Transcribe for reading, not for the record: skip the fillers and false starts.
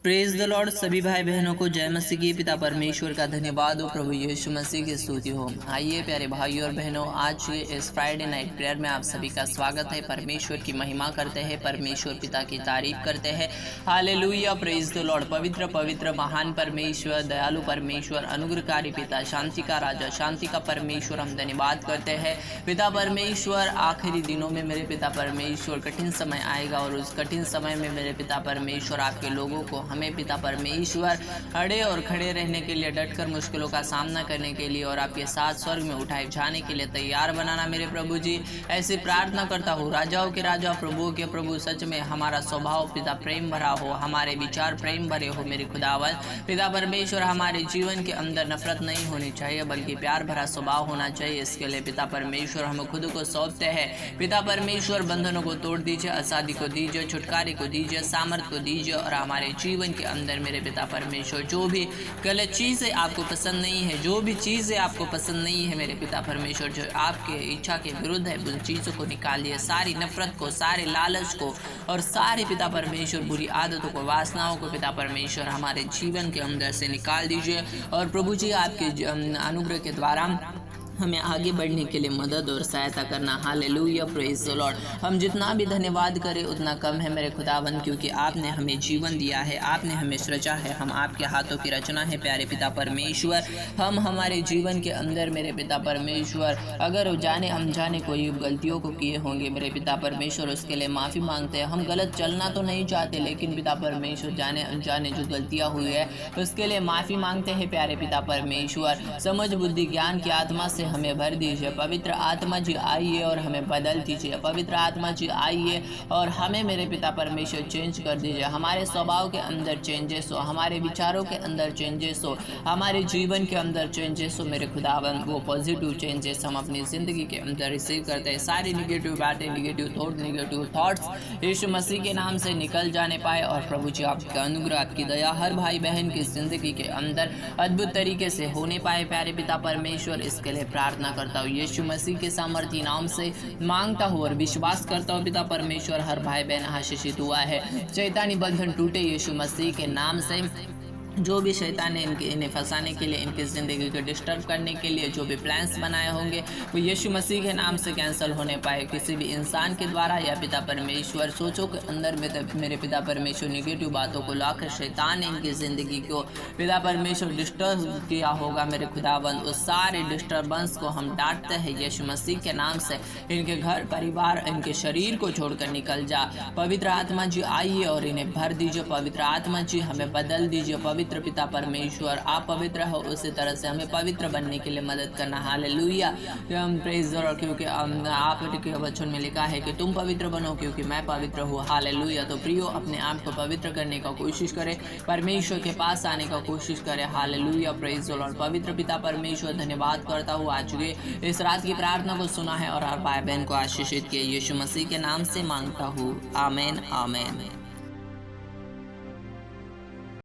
Praise the Lord. सभी भाई बहनों को जय मसीह की। पिता परमेश्वर का धन्यवाद हो, प्रभु यीशु मसीह की स्तुति हो। आइए प्यारे भाइयों और बहनों, आज के इस फ्राइडे नाइट प्रेयर में आप सभी का स्वागत है। परमेश्वर की महिमा करते हैं, परमेश्वर पिता की तारीफ करते हैं। Hallelujah, praise the Lord. पवित्र पवित्र महान परमेश्वर, दयालु परमेश्वर, अनुग्रहकारी पिता, शांति का राजा, शांति का परमेश्वर, हम धन्यवाद करते हैं। पिता परमेश्वर, आखिरी दिनों में मेरे पिता परमेश्वर कठिन समय आएगा और उस कठिन समय में मेरे पिता परमेश्वर आपके लोगों को, हमें पिता परमेश्वर अड़े और खड़े रहने के लिए, डटकर मुश्किलों का सामना करने के लिए और आपके साथ स्वर्ग में उठाए जाने के लिए तैयार बनाना मेरे प्रभु जी। ऐसी प्रार्थना करता हूँ, राजाओं के राजा, प्रभुओं के प्रभु, सच में हमारा स्वभाव पिता प्रेम भरा हो, हमारे विचार प्रेम भरे हो मेरे खुदावन। पिता परमेश्वर, हमारे जीवन के अंदर नफरत नहीं होनी चाहिए बल्कि प्यार भरा स्वभाव होना चाहिए। इसके लिए पिता परमेश्वर हम खुद को सौंपते हैं। पिता परमेश्वर, बंधनों को तोड़ दीजिए, असादी को दीजिए, छुटकारे को दीजिए, सामर्थ को दीजिए और हमारे जीवन के अंदर मेरे पिता परमेश्वर जो भी गलत चीज़ें आपको पसंद नहीं है, जो भी चीज़ें आपको पसंद नहीं है मेरे पिता परमेश्वर, जो आपके इच्छा के विरुद्ध है, उन चीज़ों को निकालिए, सारी नफरत को, सारे लालच को और सारे पिता परमेश्वर बुरी आदतों को, वासनाओं को पिता परमेश्वर हमारे जीवन के अंदर से निकाल दीजिए। और प्रभु जी, आपके अनुग्रह के द्वारा हमें आगे बढ़ने के लिए मदद और सहायता करना। Hallelujah, praise the Lord. हम जितना भी धन्यवाद करें उतना कम है मेरे खुदावन, क्योंकि आपने हमें जीवन दिया है, आपने हमें सृजा है, हम आपके हाथों की रचना है प्यारे पिता परमेश्वर। हम हमारे जीवन के अंदर मेरे पिता परमेश्वर अगर जाने अनजाने कोई गलतियों को किए होंगे मेरे पिता परमेश्वर, उसके लिए माफ़ी मांगते हैं। हम गलत चलना तो नहीं चाहते, लेकिन पिता परमेश्वर जाने अनजाने जो गलतियाँ हुई है उसके लिए माफ़ी मांगते हैं प्यारे पिता परमेश्वर। समझ बुद्धि ज्ञान की आत्मा से हमें भर दीजिए। पवित्र आत्मा जी आइए और हमें बदल दीजिए। पवित्र आत्मा जी आइए और हमें मेरे पिता परमेश्वर चेंज कर दीजिए। हमारे स्वभाव के अंदर चेंजेस हो, हमारे विचारों के अंदर चेंजेस हो, हमारे जीवन के अंदर चेंजेस हो मेरे खुदावन। वो पॉजिटिव चेंजेस हम अपनी ज़िंदगी के अंदर रिसीव करते हैं। सारी निगेटिव बातें, निगेटिव थॉट, निगेटिव थॉट्स यीशु मसीह के नाम से निकल जाने पाए। और प्रभु जी, आपका अनुग्रह, आपकी दया हर भाई बहन की ज़िंदगी के अंदर अद्भुत तरीके से होने पाए प्यारे पिता परमेश्वर। इसके लिए प्रार्थना करता हूँ यीशु मसीह के सामर्थी नाम से मांगता हूँ और विश्वास करता हूँ पिता परमेश्वर। हर भाई बहन आशीषित हुआ है, शैतानी बंधन टूटे यीशु मसीह के नाम से। जो भी शैतान ने इन्हें फंसाने के लिए, इनकी ज़िंदगी को डिस्टर्ब करने के लिए जो भी प्लान्स बनाए होंगे वो यीशु मसीह के नाम से कैंसिल होने पाए। किसी भी इंसान के द्वारा या पिता परमेश्वर सोचों के अंदर में मेरे पिता परमेश्वर निगेटिव बातों को लाकर शैतान ने इनकी ज़िंदगी को पिता परमेश्वर डिस्टर्ब किया होगा मेरे खुदाबंद, उस सारे डिस्टर्बेंस को हम डांटते हैं यीशु मसीह के नाम से। इनके घर परिवार, इनके शरीर को छोड़कर निकल जा। पवित्र आत्मा जी आइए और इन्हें भर दीजिए। पवित्र आत्मा जी हमें बदल दीजिए। पवित्र पिता परमेश्वर, आप पवित्र हो, उसी तरह से हमें पवित्र बनने के लिए मदद करना। Hallelujah, praise the Lord. क्योंकि आपके वचन में लिखा है कि तुम पवित्र बनो क्योंकि मैं पवित्र हूँ। हालेलुया। तो प्रियो, अपने आप को पवित्र करने का कोशिश करें, परमेश्वर के पास आने का कोशिश करें। Hallelujah, praise the Lord. पवित्र पिता परमेश्वर, धन्यवाद करता हूँ आज के इस रात की प्रार्थना को सुना है और हर भाई बहन को आशीषित किया। यीशु मसीह के नाम से मांगता हूँ, आमीन आमीन।